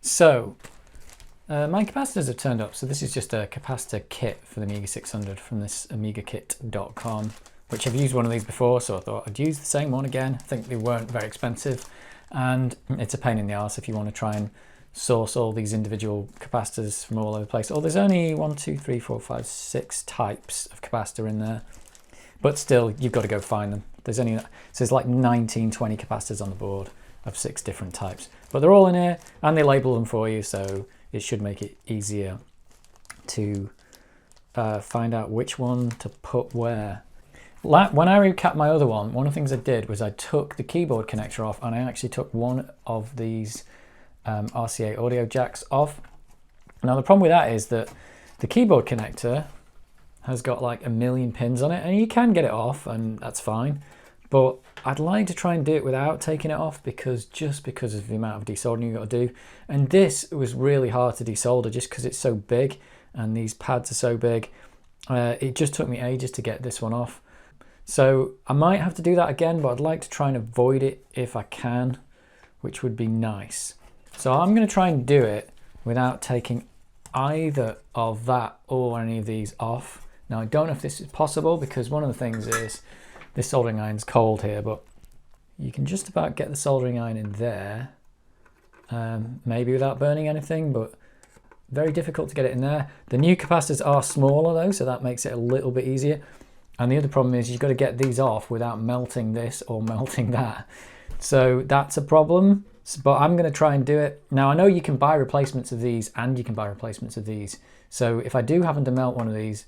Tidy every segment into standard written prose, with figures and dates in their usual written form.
So, my capacitors have turned up. So this is just a capacitor kit for the Amiga 600 from this amigakit.com, which I've used one of these before, so I thought I'd use the same one again. I think they weren't very expensive, and it's a pain in the arse if you want to try and source all these individual capacitors from all over the place. Oh, there's only 1, 2, 3, 4, 5, 6 types of capacitor in there, but still, you've got to go find them. There's like 19, 20 capacitors on the board of 6 different types, but they're all in here and they label them for you, so it should make it easier to find out which one to put where. When I recapped my other one of the things I did was I took the keyboard connector off, and I actually took one of these RCA audio jacks off. Now the problem with that is that the keyboard connector has got like 1,000,000 pins on it, and you can get it off and that's fine, but I'd like to try and do it without taking it off, because of the amount of desoldering you've got to do. And this was really hard to desolder just because it's so big and these pads are so big. It just took me ages to get this one off. So I might have to do that again, but I'd like to try and avoid it if I can, which would be nice. So I'm going to try and do it without taking either of that or any of these off. Now I don't know if this is possible, because one of the things is this soldering iron's cold here, but you can just about get the soldering iron in there, maybe without burning anything, but very difficult to get it in there. The new capacitors are smaller though, so that makes it a little bit easier. And the other problem is you've got to get these off without melting this or melting that. So that's a problem, but I'm going to try and do it. Now I know you can buy replacements of these and you can buy replacements of these. So if I do happen to melt one of these,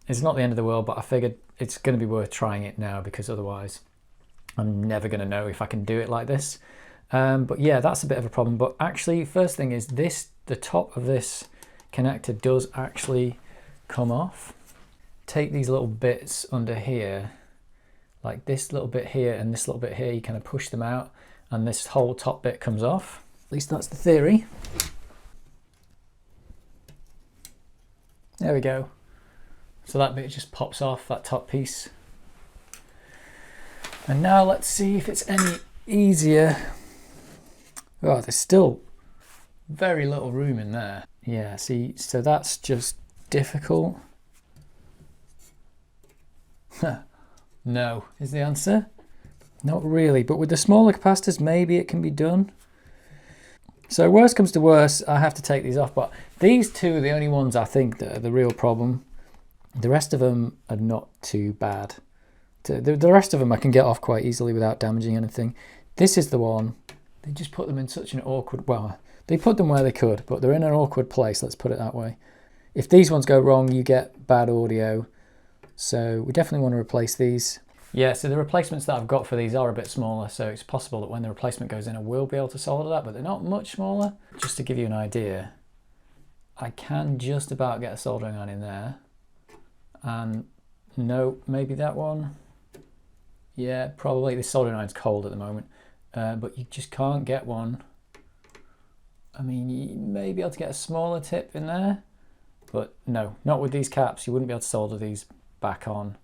it's not the end of the world, but I figured it's going to be worth trying it now, because otherwise I'm never going to know if I can do it like this. But yeah, that's a bit of a problem. But actually, first thing is the top of this connector does actually come off. Take these little bits under here, like this little bit here and this little bit here, you kind of push them out and this whole top bit comes off. At least that's the theory. There we go. So that bit just pops off, that top piece. And now let's see if it's any easier. Oh, there's still very little room in there. Yeah, see, so that's just difficult. No is the answer. Not really, but with the smaller capacitors maybe it can be done. So worst comes to worst, I have to take these off, but these two are the only ones I think that are the real problem. The rest of them are not too bad. The rest of them I can get off quite easily without damaging anything. This is the one, they just put them in such an awkward, well, they put them where they could, but they're in an awkward place, let's put it that way. If these ones go wrong, you get bad audio. So we definitely want to replace these. Yeah, so the replacements that I've got for these are a bit smaller, so it's possible that when the replacement goes in I will be able to solder that, but they're not much smaller. Just to give you an idea, I can just about get a soldering iron in there. And no, maybe that one. Yeah, probably. This soldering iron's cold at the moment, but you just can't get one. I mean, you may be able to get a smaller tip in there, but no, not with these caps. You wouldn't be able to solder these back on.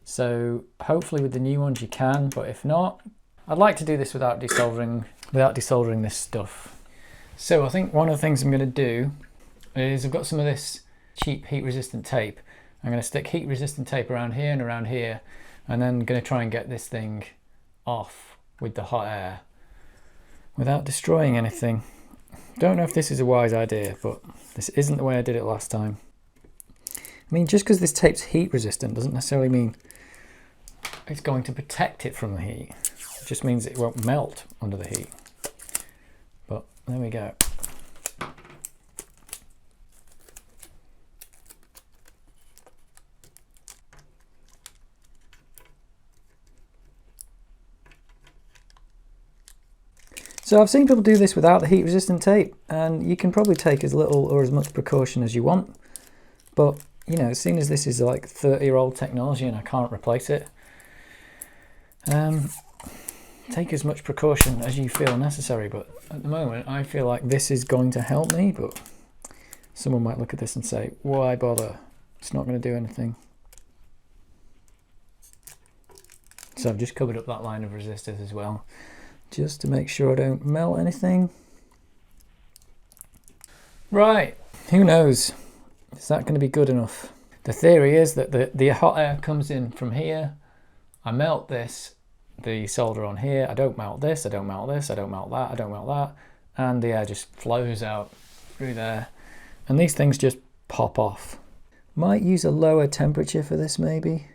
So hopefully with the new ones you can, but if not, I'd like to do this without desoldering this stuff. So I think one of the things I'm going to do is I've got some of this cheap heat resistant tape. I'm going to stick heat resistant tape around here and around here, and then going to try and get this thing off with the hot air without destroying anything. Don't know if this is a wise idea, but this isn't the way I did it last time. I mean, just because this tape's heat resistant doesn't necessarily mean it's going to protect it from the heat. It just means it won't melt under the heat. But there we go. So I've seen people do this without the heat resistant tape, and you can probably take as little or as much precaution as you want. But, you know, seeing as this is like 30-year-old technology and I can't replace it, take as much precaution as you feel necessary. But at the moment, I feel like this is going to help me, but someone might look at this and say, why bother? It's not going to do anything. So I've just covered up that line of resistors as well, just to make sure I don't melt anything. Right, who knows? Is that going to be good enough? The theory is that the hot air comes in from here. I melt this, the solder on here. I don't melt this, I don't melt this, I don't melt that, I don't melt that. And the air just flows out through there. And these things just pop off. Might use a lower temperature for this maybe.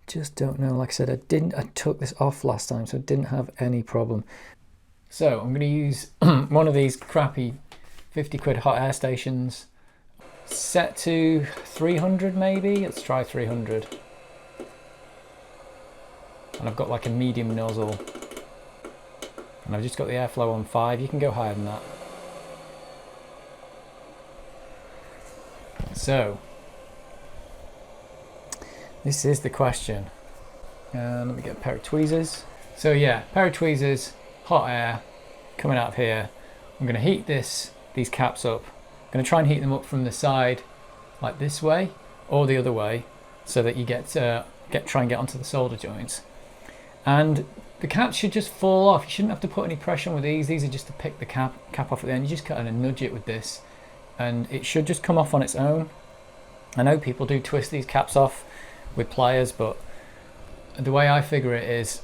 Just don't know. Like I said, I took this off last time, so I didn't have any problem. So I'm going to use one of these crappy 50 quid hot air stations. Set to 300 maybe. Let's try 300. And I've got like a medium nozzle. And I've just got the airflow on 5. You can go higher than that. So, this is the question. Let me get a pair of tweezers. So yeah, pair of tweezers, hot air coming out of here. I'm going to heat these caps up. I'm going to try and heat them up from the side, like this way, or the other way, so that you try and get onto the solder joints. And the caps should just fall off. You shouldn't have to put any pressure on with these. These are just to pick the cap off at the end. You just kind of nudge it with this, and it should just come off on its own. I know people do twist these caps off with pliers, but the way I figure it is,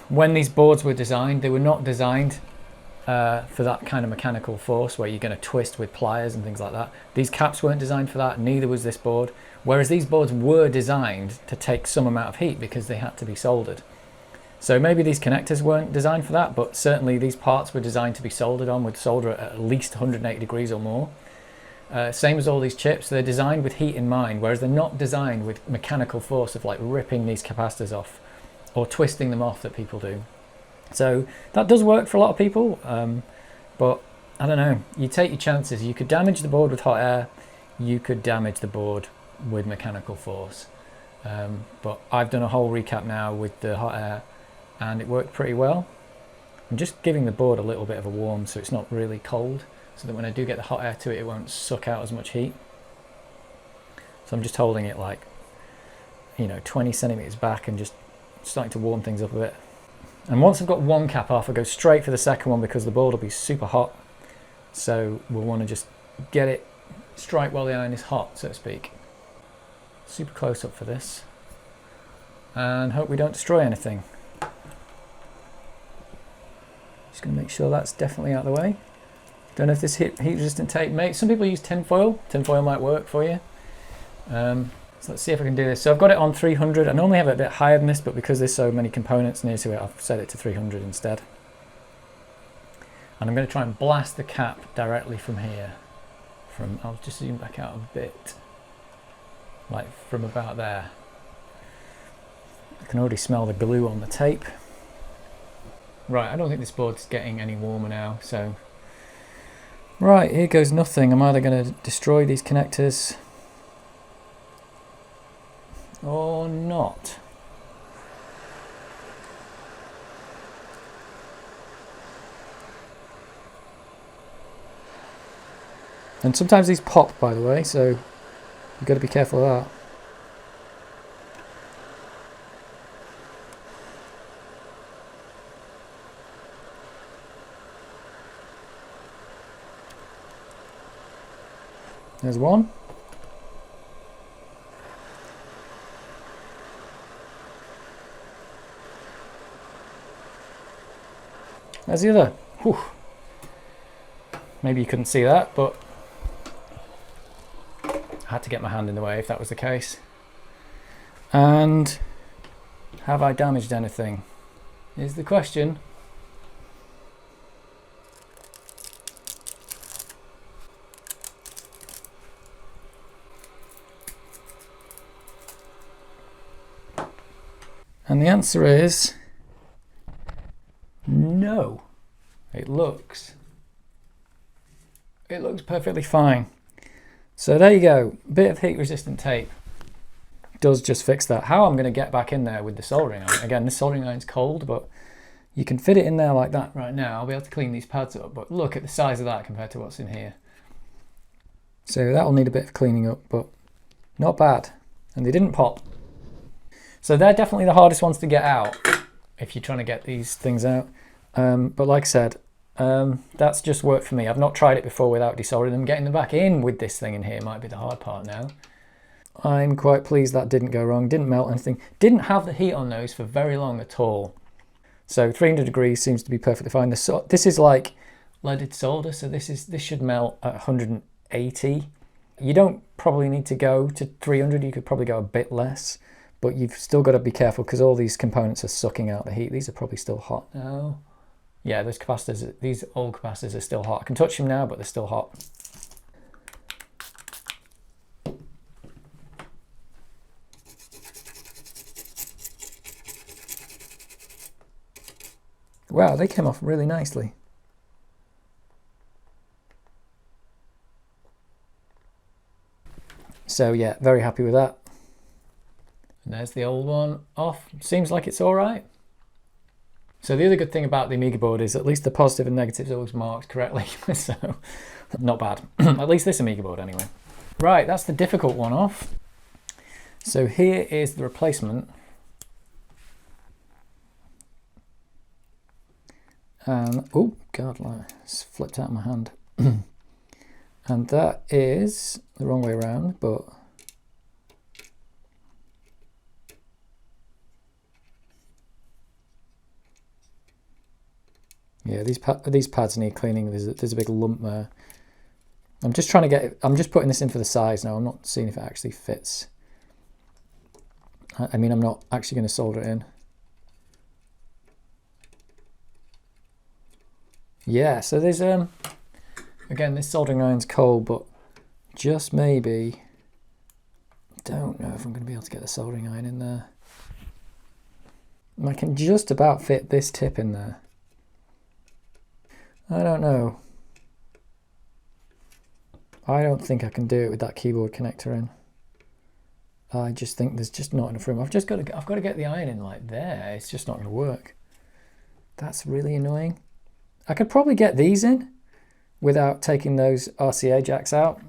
when these boards were designed, they were not designed for that kind of mechanical force where you're going to twist with pliers and things like that. These caps weren't designed for that, neither was this board. Whereas these boards were designed to take some amount of heat because they had to be soldered. So maybe these connectors weren't designed for that, but certainly these parts were designed to be soldered on with solder at least 180 degrees or more. Same as all these chips, they're designed with heat in mind, whereas they're not designed with mechanical force of like ripping these capacitors off or twisting them off that people do. So that does work for a lot of people, but I don't know, you take your chances. You could damage the board with hot air, you could damage the board with mechanical force. But I've done a whole recap now with the hot air and it worked pretty well. I'm just giving the board a little bit of a warm so it's not really cold, so that when I do get the hot air to it, it won't suck out as much heat. So I'm just holding it like, 20 centimeters back and just starting to warm things up a bit. And once I've got one cap off, I go straight for the second one because the board will be super hot. So we'll want to just get it, strike while the iron is hot, so to speak. Super close up for this. And hope we don't destroy anything. Just going to make sure that's definitely out of the way. Don't know if this heat resistant tape makes. Some people use tin foil. Tin foil might work for you. So let's see if I can do this. So I've got it on 300. I normally have it a bit higher than this, but because there's so many components near to it, I've set it to 300 instead. And I'm going to try and blast the cap directly from here. I'll just zoom back out a bit, like from about there. I can already smell the glue on the tape. Right, I don't think this board's getting any warmer now, so. Right, here goes nothing. I'm either going to destroy these connectors or not. And sometimes these pop, by the way, so you've got to be careful of that. There's one. There's the other. Whew. Maybe you couldn't see that, but I had to get my hand in the way if that was the case. And have I damaged anything? Is the question. And the answer is no. It looks perfectly fine. So there you go. Bit of heat resistant tape does just fix that. How I'm going to get back in there with the soldering iron. Again, this soldering iron's cold, but you can fit it in there like that right now. I'll be able to clean these pads up, but look at the size of that compared to what's in here. So that'll need a bit of cleaning up, but not bad. And they didn't pop. So they're definitely the hardest ones to get out if you're trying to get these things out. But like I said, That's just worked for me. I've not tried it before without desoldering them. Getting them back in with this thing in here might be the hard part now. I'm quite pleased that didn't go wrong. Didn't melt anything. Didn't have the heat on those for very long at all. So 300 degrees seems to be perfectly fine. This is like leaded solder, so this should melt at 180. You don't probably need to go to 300. You could probably go a bit less, but you've still got to be careful because all these components are sucking out the heat. These are probably still hot now. Yeah, those capacitors, these old capacitors are still hot. I can touch them now, but they're still hot. Wow, they came off really nicely. So yeah, very happy with that. And there's the old one off. Seems like it's all right. So the other good thing about the Amiga board is at least the positive and negatives are always marked correctly. So not bad. At least this Amiga board anyway. Right, that's the difficult one off. So here is the replacement. Oh God, it's flipped out of my hand. And that is the wrong way around, but yeah, these pads need cleaning. There's a big lump there. I'm just trying to get it, I'm just putting this in for the size now. I'm not seeing if it actually fits. I mean, I'm not actually going to solder it in. Yeah, so there's again, this soldering iron's cold, but just maybe, don't know if I'm going to be able to get the soldering iron in there. I can just about fit this tip in there. I don't know. I don't think I can do it with that keyboard connector in. I just think there's just not enough room. I've got to get the iron in like there. It's just not going to work. That's really annoying. I could probably get these in without taking those RCA jacks out.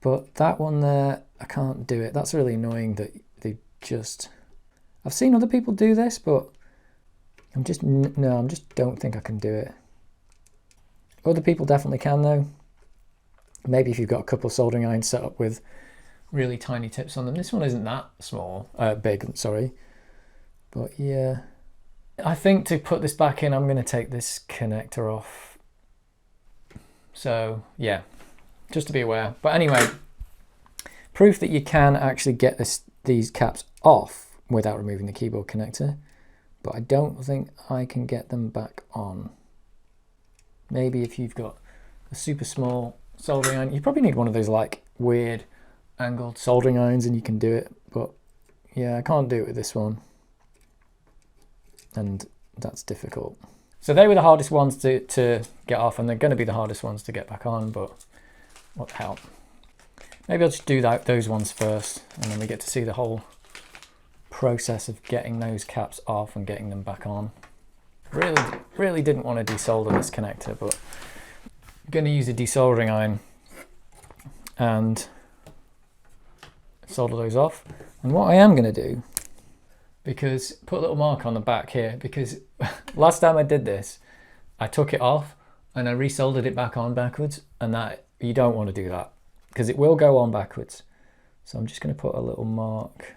But that one there, I can't do it. That's really annoying that they just... I've seen other people do this, but I just don't think I can do it. Other people definitely can though. Maybe if you've got a couple of soldering irons set up with really tiny tips on them. This one isn't that small, big, sorry. But yeah. I think to put this back in, I'm going to take this connector off. So yeah, just to be aware. But anyway, proof that you can actually get these caps off without removing the keyboard connector. But I don't think I can get them back on. Maybe if you've got a super small soldering iron, you probably need one of those like weird angled soldering irons and you can do it. But yeah, I can't do it with this one. And that's difficult. So they were the hardest ones to get off, and they're going to be the hardest ones to get back on, but what the hell. Maybe I'll just do those ones first, and then we get to see the whole process of getting those caps off and getting them back on. Really didn't want to desolder this connector, but I'm going to use a desoldering iron and solder those off. And what I am going to do, because put a little mark on the back here, because last time I did this, I took it off and I resoldered it back on backwards, and that you don't want to do that because it will go on backwards. So I'm just going to put a little mark.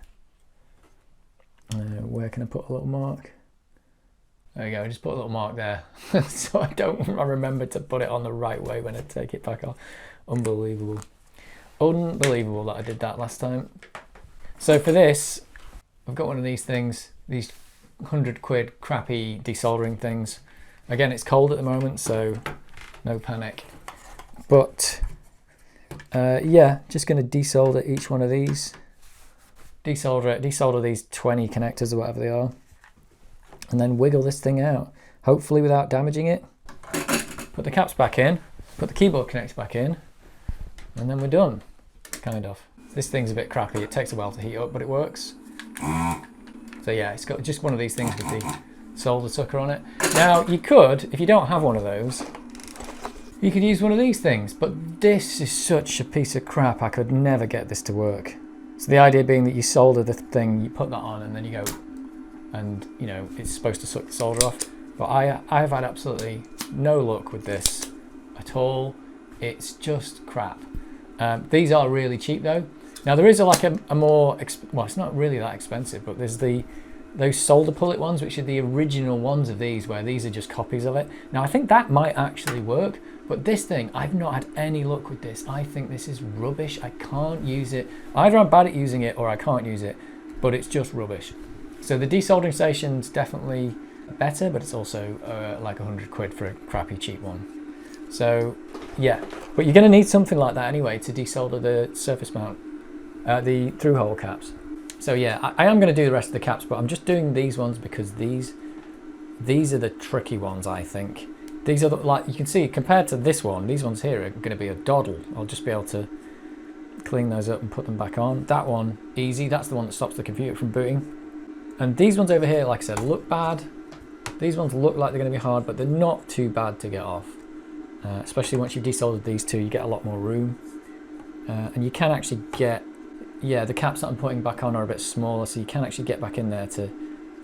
Where can I put a little mark? There we go, I just put a little mark there. So I remember to put it on the right way when I take it back off. Unbelievable. Unbelievable that I did that last time. So for this, I've got one of these things, these 100 quid crappy desoldering things. Again, it's cold at the moment, so no panic. But yeah, just going to desolder each one of these. Desolder these 20 connectors or whatever they are. And then wiggle this thing out, hopefully without damaging it. Put the caps back in, put the keyboard connector back in, and then we're done, kind of. This thing's a bit crappy, it takes a while to heat up, but it works. So yeah, it's got just one of these things with the solder sucker on it. Now you could, if you don't have one of those, you could use one of these things, but this is such a piece of crap, I could never get this to work. So the idea being that you solder the thing, you put that on, and then you go, and you know, it's supposed to suck the solder off. But I have had absolutely no luck with this at all. It's just crap. These are really cheap though. Now there is like a more, well, it's not really that expensive, but there's those solder pullet ones, which are the original ones of these, where these are just copies of it. Now I think that might actually work, but this thing, I've not had any luck with this. I think this is rubbish. I can't use it. Either I'm bad at using it or I can't use it, but it's just rubbish. So the desoldering station's definitely better, but it's also like 100 quid for a crappy cheap one. So yeah, but you're gonna need something like that anyway to desolder the surface mount, the through hole caps. So yeah, I am gonna do the rest of the caps, but I'm just doing these ones because these are the tricky ones, I think. These are like, you can see compared to this one, these ones here are gonna be a doddle. I'll just be able to clean those up and put them back on. That one, easy, that's the one that stops the computer from booting. And these ones over here, like I said, look bad. These ones look like they're gonna be hard, but they're not too bad to get off. Especially once you've desoldered these two, you get a lot more room. And you can actually get, yeah, the caps that I'm putting back on are a bit smaller, so you can actually get back in there to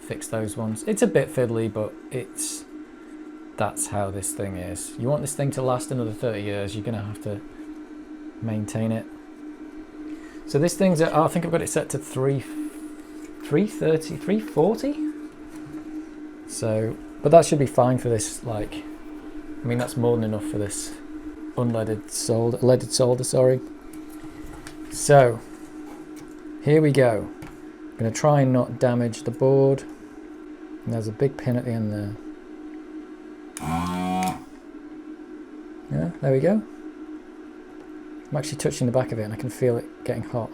fix those ones. It's a bit fiddly, but that's how this thing is. You want this thing to last another 30 years, you're gonna have to maintain it. So this thing's at, I think I've got it set to 330, 340. So, but that should be fine for this, like, I mean, that's more than enough for this leaded solder, sorry. So, here we go. I'm gonna try and not damage the board. And there's a big pin at the end there. Yeah, there we go. I'm actually touching the back of it and I can feel it getting hot.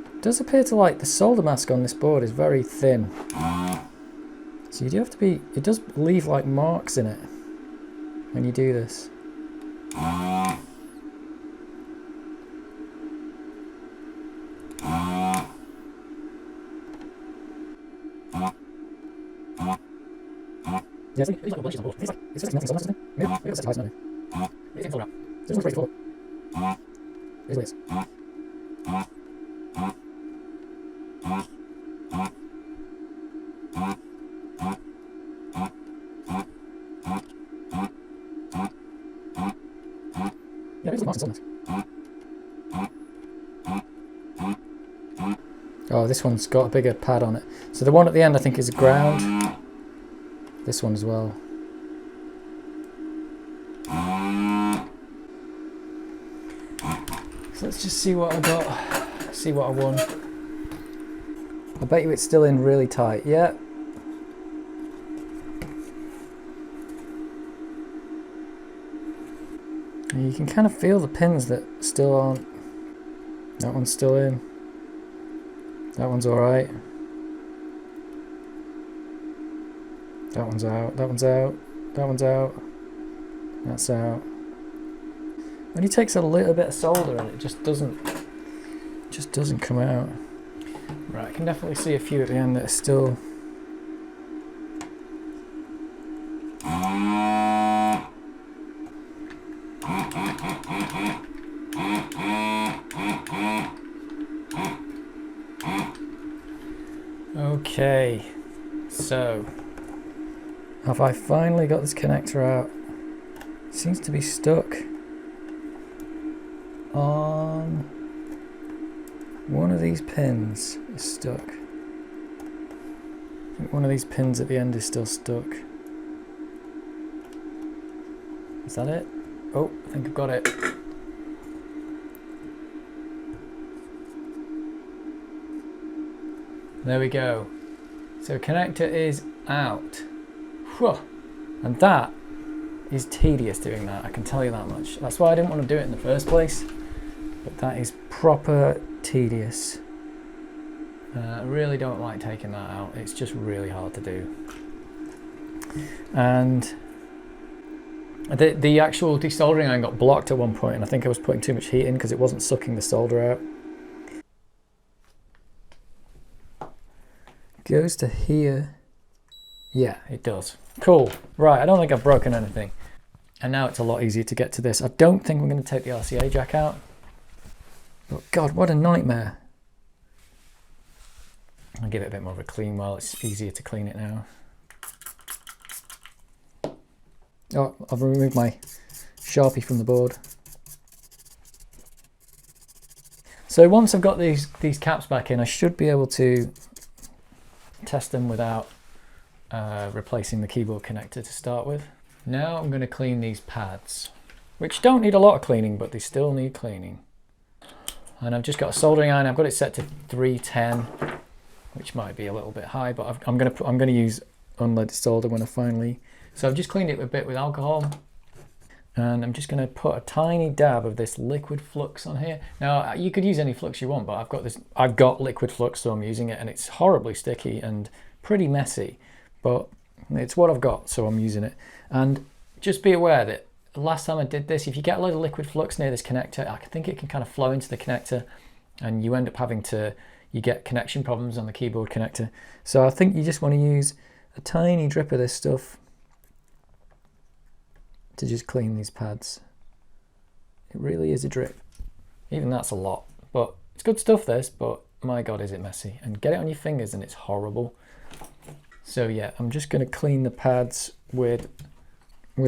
It does appear to, like, the solder mask on this board is very thin. So you do have to be, it does leave like marks in it when you do this. Yeah, it's like a bunch of board. It's just nothing so much, isn't it? Maybe it's set to highest, maybe. Maybe it's all out. This one's pretty full. Here's what it is. Yeah, maybe it's marks and oh, this one's got a bigger pad on it. So the one at the end I think is ground. This one as well. So let's just see what I got, see what I won. I bet you it's still in really tight, yeah. And you can kind of feel the pins that still aren't. That one's still in. That one's alright. That one's out, that one's out, that one's out, that's out. Only takes a little bit of solder and it just doesn't come out. Right, I can definitely see a few at the end that are still. Okay, so have I finally got this connector out? It seems to be stuck on one of these pins. Is stuck. I think one of these pins at the end is still stuck. Is that it? Oh, I think I've got it. There we go. So connector is out. Whew. And that is tedious doing that, I can tell you that much. That's why I didn't want to do it in the first place. But that is proper tedious. I really don't like taking that out. It's just really hard to do. And the actual desoldering iron got blocked at one point, and I think I was putting too much heat in because it wasn't sucking the solder out. Goes to here. Yeah, it does. Cool. Right, I don't think I've broken anything. And now it's a lot easier to get to this. I don't think I'm going to take the RCA jack out. But God, what a nightmare. I'll give it a bit more of a clean while it's easier to clean it now. Oh, I've removed my Sharpie from the board. So once I've got these caps back in, I should be able to test them without replacing the keyboard connector to start with. Now I'm going to clean these pads, which don't need a lot of cleaning, but they still need cleaning. And I've just got a soldering iron. I've got it set to 310, which might be a little bit high, but I'm going to use unleaded solder when I finally. So I've just cleaned it a bit with alcohol, and I'm just going to put a tiny dab of this liquid flux on here. Now you could use any flux you want, but I've got liquid flux, so I'm using it, and it's horribly sticky and pretty messy, but it's what I've got, so I'm using it. And just be aware that last time I did this, if you get a load of liquid flux near this connector, I think it can kind of flow into the connector, and you end up you get connection problems on the keyboard connector. So I think you just want to use a tiny drip of this stuff to just clean these pads. It really is a drip. Even that's a lot, but it's good stuff this, but my God, is it messy. And get it on your fingers and it's horrible. So yeah, I'm just going to clean the pads with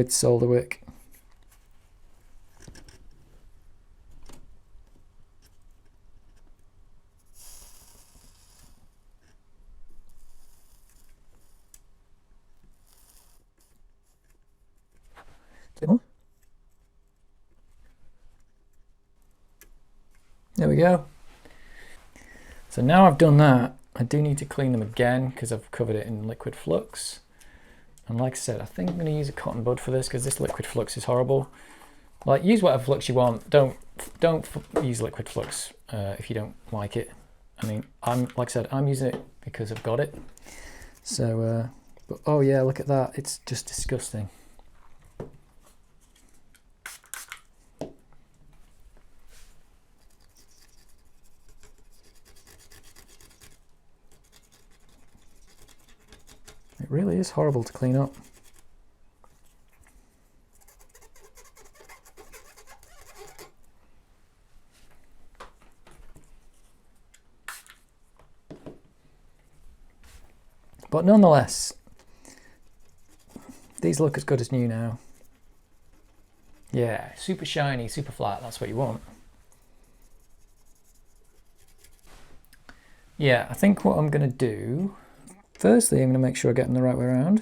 solder wick. There we go. So now I've done that, I do need to clean them again because I've covered it in liquid flux. And like I said, I think I'm going to use a cotton bud for this because this liquid flux is horrible. Like, use whatever flux you want. Don't use liquid flux if you don't like it. I mean, like I said, I'm using it because I've got it. So, but oh yeah, look at that. It's just disgusting. It really is horrible to clean up. But nonetheless, these look as good as new now. Yeah, super shiny, super flat, that's what you want. Yeah, I think what I'm going to do, firstly, I'm going to make sure I get them the right way around.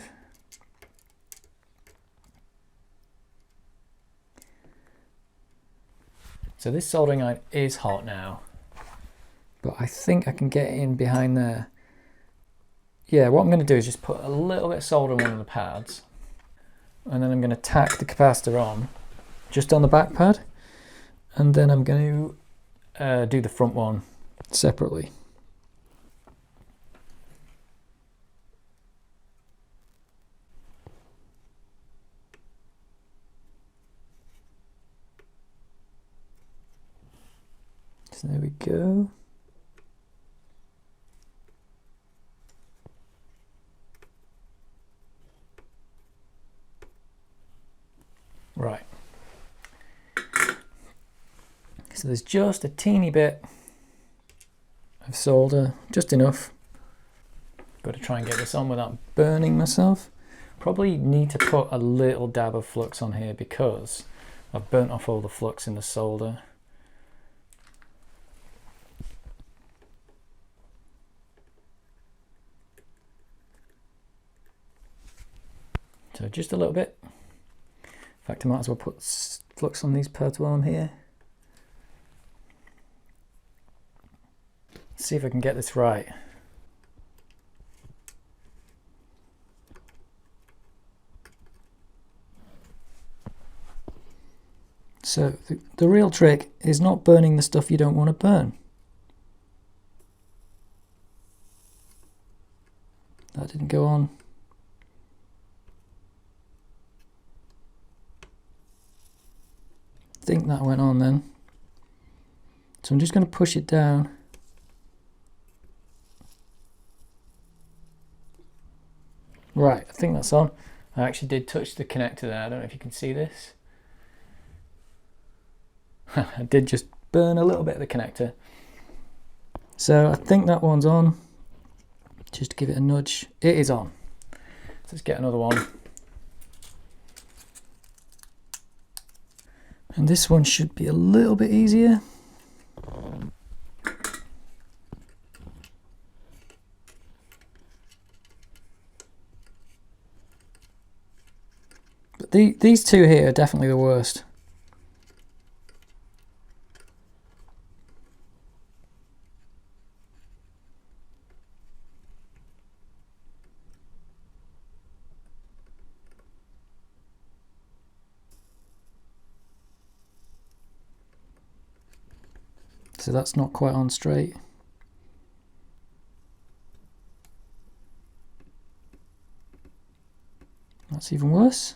So this soldering iron is hot now, but I think I can get in behind there. Yeah, what I'm going to do is just put a little bit of solder on one of the pads, and then I'm going to tack the capacitor on, just on the back pad, and then I'm going to do the front one separately. So there we go. Right. So there's just a teeny bit of solder, just enough. Got to try and get this on without burning myself. Probably need to put a little dab of flux on here because I've burnt off all the flux in the solder. So just a little bit. In fact, I might as well put flux on these pads while I'm here. Let's see if I can get this right. So the real trick is not burning the stuff you don't want to burn. That didn't go on. I think that went on then. So I'm just going to push it down. Right, I think that's on. I actually did touch the connector there. I don't know if you can see this. I did just burn a little bit of the connector. So I think that one's on. just to give it a nudge. It is on. So let's get another one. And this one should be a little bit easier. But these two here are definitely the worst. So that's not quite on straight. That's even worse.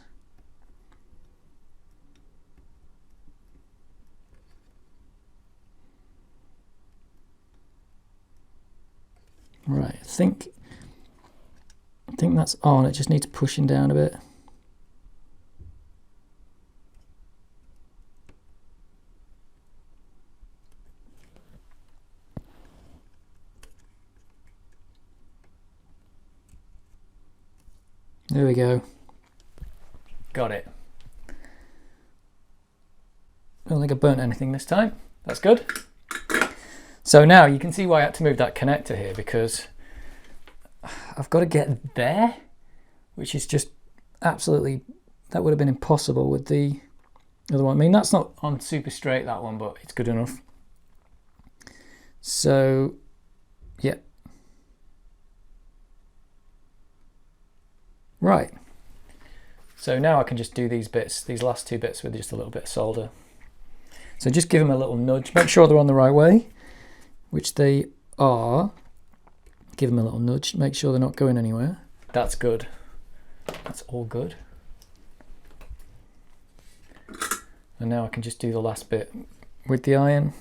Right, I think that's on. It just needs pushing down a bit. There we go. Got it. I don't think I burnt anything this time. That's good. So now you can see why I had to move that connector here, because I've got to get there, which is just absolutely, that would have been impossible with the other one. I mean, that's not on super straight, that one, but it's good enough. So, yeah. Right. So now I can just do these bits, these last two bits with just a little bit of solder. So just give them a little nudge, make sure they're on the right way, which they are. Give them a little nudge, make sure they're not going anywhere. That's good. That's all good. And now I can just do the last bit with the iron.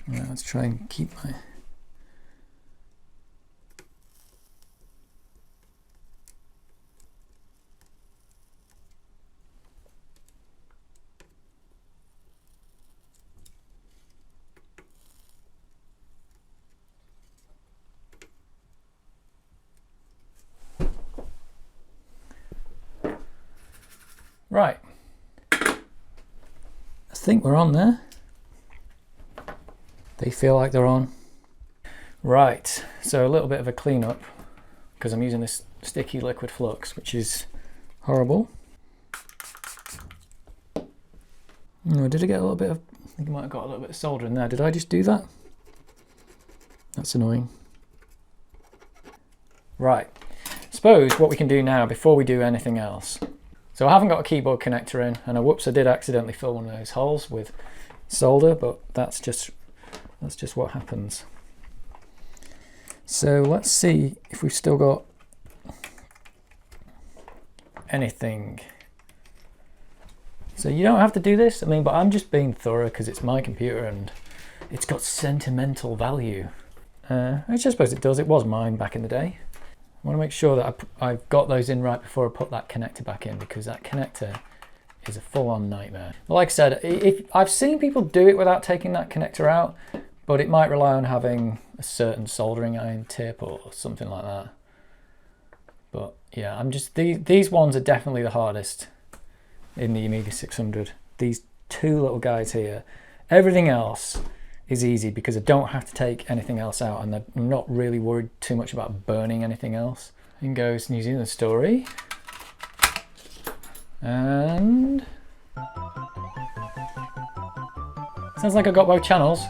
Right, let's try and keep my... Right, I think we're on there. They feel like they're on. Right, so a little bit of a cleanup because I'm using this sticky liquid flux, which is horrible. Oh, did I get a little bit of, I think I might have got a little bit of solder in there. Did I just do that? That's annoying. Right, suppose what we can do now before we do anything else. So I haven't got a keyboard connector in, and whoops, I did accidentally fill one of those holes with solder, but that's just what happens. So let's see if we've still got anything. So you don't have to do this, I mean, but I'm just being thorough because it's my computer and it's got sentimental value. I suppose it does, it was mine back in the day. I want to make sure that I've got those in right before I put that connector back in, because that connector is a full-on nightmare. Like I said, I've seen people do it without taking that connector out, but it might rely on having a certain soldering iron tip or something like that. But yeah, these ones are definitely the hardest in the Amiga 600. These two little guys here. Everything else is easy because I don't have to take anything else out, and I'm not really worried too much about burning anything else. In goes New Zealand Story. And sounds like I got both channels.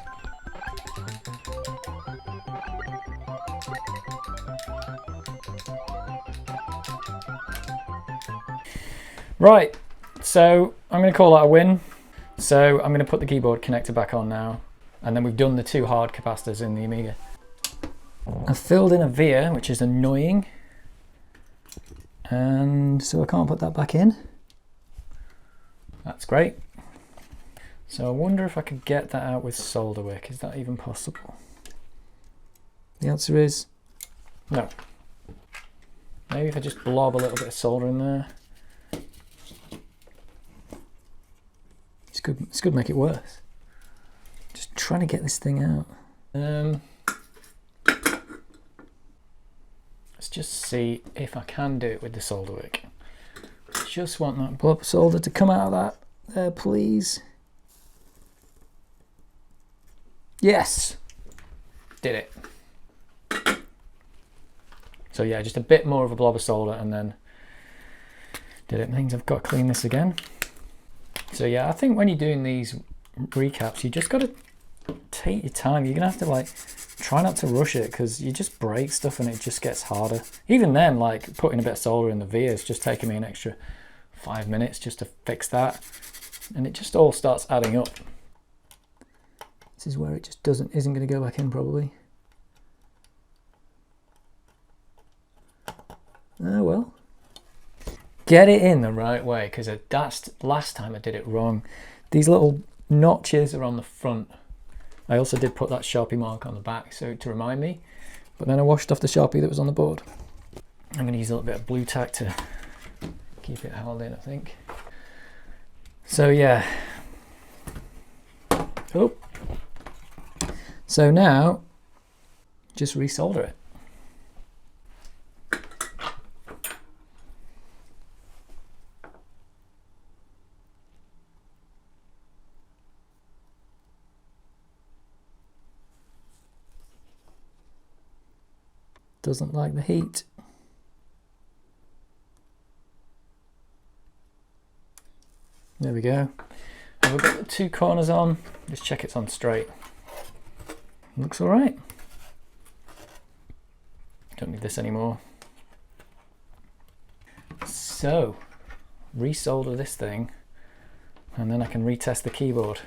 Right, so I'm going to call that a win. So I'm going to put the keyboard connector back on now, and then we've done the two hard capacitors in the Amiga. I've filled in a via, which is annoying, and so I can't put that back in. That's great. So I wonder if I could get that out with solder wick. Is that even possible? The answer is no. Maybe if I just blob a little bit of solder in there. This could make it worse. Just trying to get this thing out. just see if I can do it with the solder wick. Just want that blob solder to come out of that there, please. Yes, did it. So yeah, just a bit more of a blob of solder and then did it. Means I've got to clean this again. So yeah, I think when you're doing these recaps, you just got to take your time. You're gonna have to like try not to rush it, because you just break stuff and it just gets harder. Even then, like putting a bit of solder in the via is just taking me an extra 5 minutes just to fix that, and it just all starts adding up. This is where it just isn't going to go back in probably. Oh well. Get it in the right way, because that's last time I did it wrong. These little notches are on the front. I also did put that Sharpie mark on the back so to remind me, but then I washed off the Sharpie that was on the board. I'm going to use a little bit of blue tack to keep it held in, I think. So yeah. Oh. So now, just resolder it. Doesn't like the heat. There we go. And we've got the two corners on. Just check it's on straight. Looks all right. Don't need this anymore. So, resolder this thing, and then I can retest the keyboard.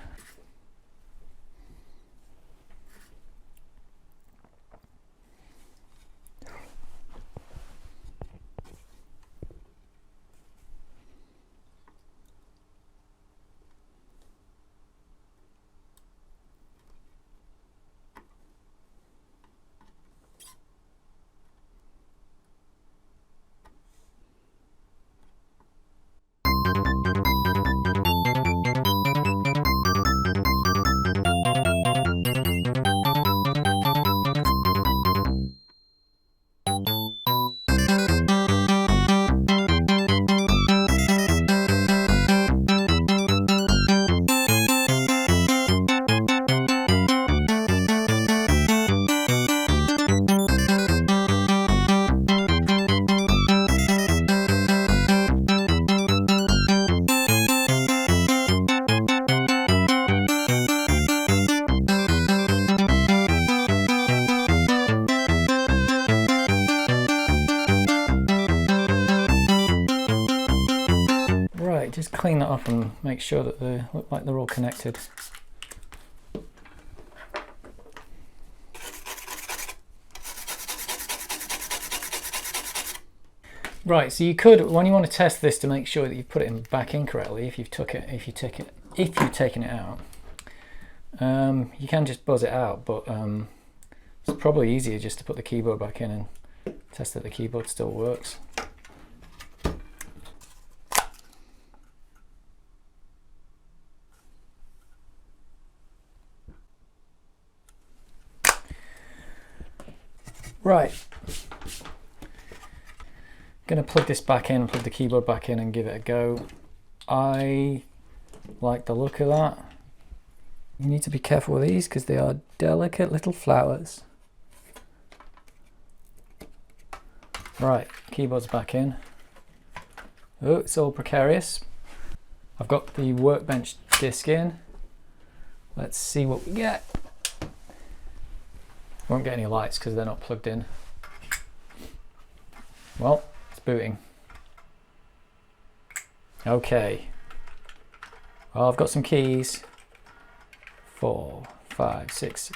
Just clean that up and make sure that they look like they're all connected. Right, so you could, when you want to test this to make sure that you put it back in correctly, if you've taken it out, you can just buzz it out, but it's probably easier just to put the keyboard back in and test that the keyboard still works. Right, gonna plug this back in, plug the keyboard back in and give it a go. I like the look of that. You need to be careful with these because they are delicate little flowers. Right, keyboard's back in. Oh, it's all precarious. I've got the workbench disc in. Let's see what we get. Won't get any lights because they're not plugged in. Well, it's booting. Okay. Well, I've got some keys. 4, 5, 6.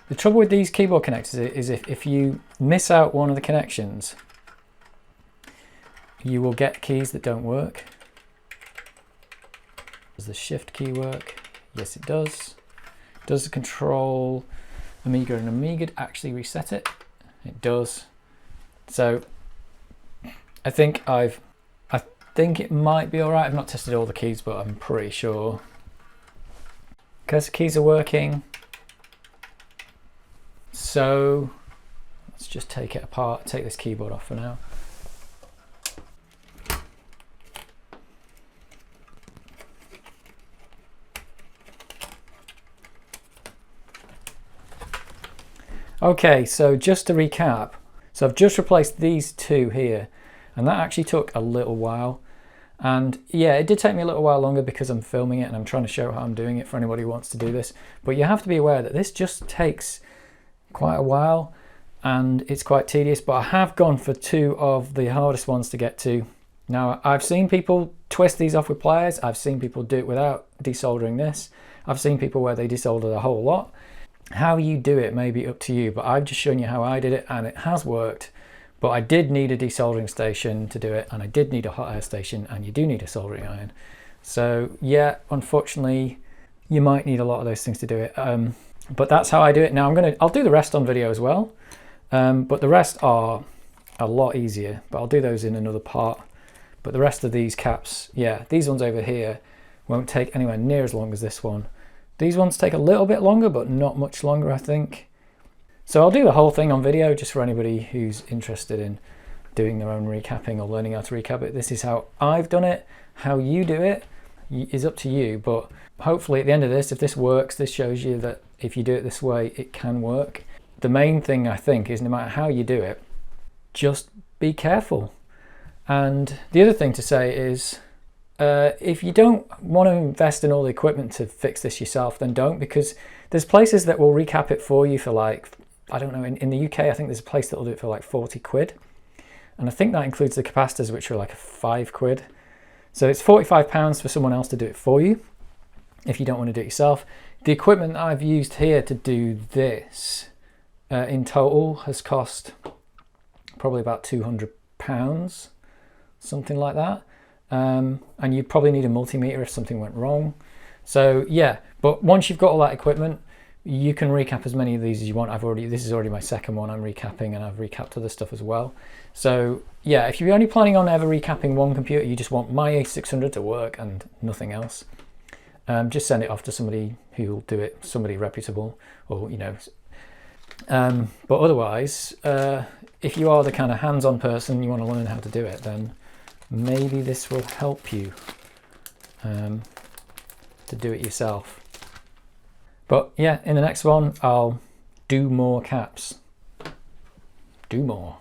The trouble with these keyboard connectors is if you miss out one of the connections, you will get keys that don't work. Does the shift key work? Yes, it does. Does the control Amiga and Amiga actually reset it? It does. So I think it might be all right. I've not tested all the keys, but I'm pretty sure. Because the keys are working. So let's just take it apart, take this keyboard off for now. Okay, so just to recap, so I've just replaced these two here, and that actually took a little while. And yeah, it did take me a little while longer because I'm filming it and I'm trying to show how I'm doing it for anybody who wants to do this. But you have to be aware that this just takes quite a while and it's quite tedious, but I have gone for two of the hardest ones to get to. Now, I've seen people twist these off with pliers. I've seen people do it without desoldering this. I've seen people where they desolder the whole lot. How you do it may be up to you, but I've just shown you how I did it and it has worked. But I did need a desoldering station to do it, and I did need a hot air station, and you do need a soldering iron. So yeah, unfortunately, you might need a lot of those things to do it. But that's how I do it. Now I'll do the rest on video as well, but the rest are a lot easier, but I'll do those in another part. But the rest of these caps, yeah, these ones over here won't take anywhere near as long as this one. These ones take a little bit longer, but not much longer, I think. So I'll do the whole thing on video just for anybody who's interested in doing their own recapping or learning how to recap it. This is how I've done it. How you do it is up to you, but hopefully at the end of this, if this works, this shows you that if you do it this way, it can work. The main thing I think is no matter how you do it, just be careful. And the other thing to say is, if you don't want to invest in all the equipment to fix this yourself, then don't, because there's places that will recap it for you for like, I don't know, in the UK, I think there's a place that will do it for like 40 quid. And I think that includes the capacitors, which are like £5. So it's £45 for someone else to do it for you, if you don't want to do it yourself. The equipment that I've used here to do this in total has cost probably about £200, something like that. And you'd probably need a multimeter if something went wrong. So yeah, but once you've got all that equipment, you can recap as many of these as you want. This is already my second one I'm recapping, and I've recapped other stuff as well. So yeah, if you're only planning on ever recapping one computer, you just want my A600 to work and nothing else, just send it off to somebody who will do it, somebody reputable, or you know. But otherwise, if you are the kind of hands-on person, you want to learn how to do it, then maybe this will help you to do it yourself. But yeah, in the next one, I'll do more caps. Do more.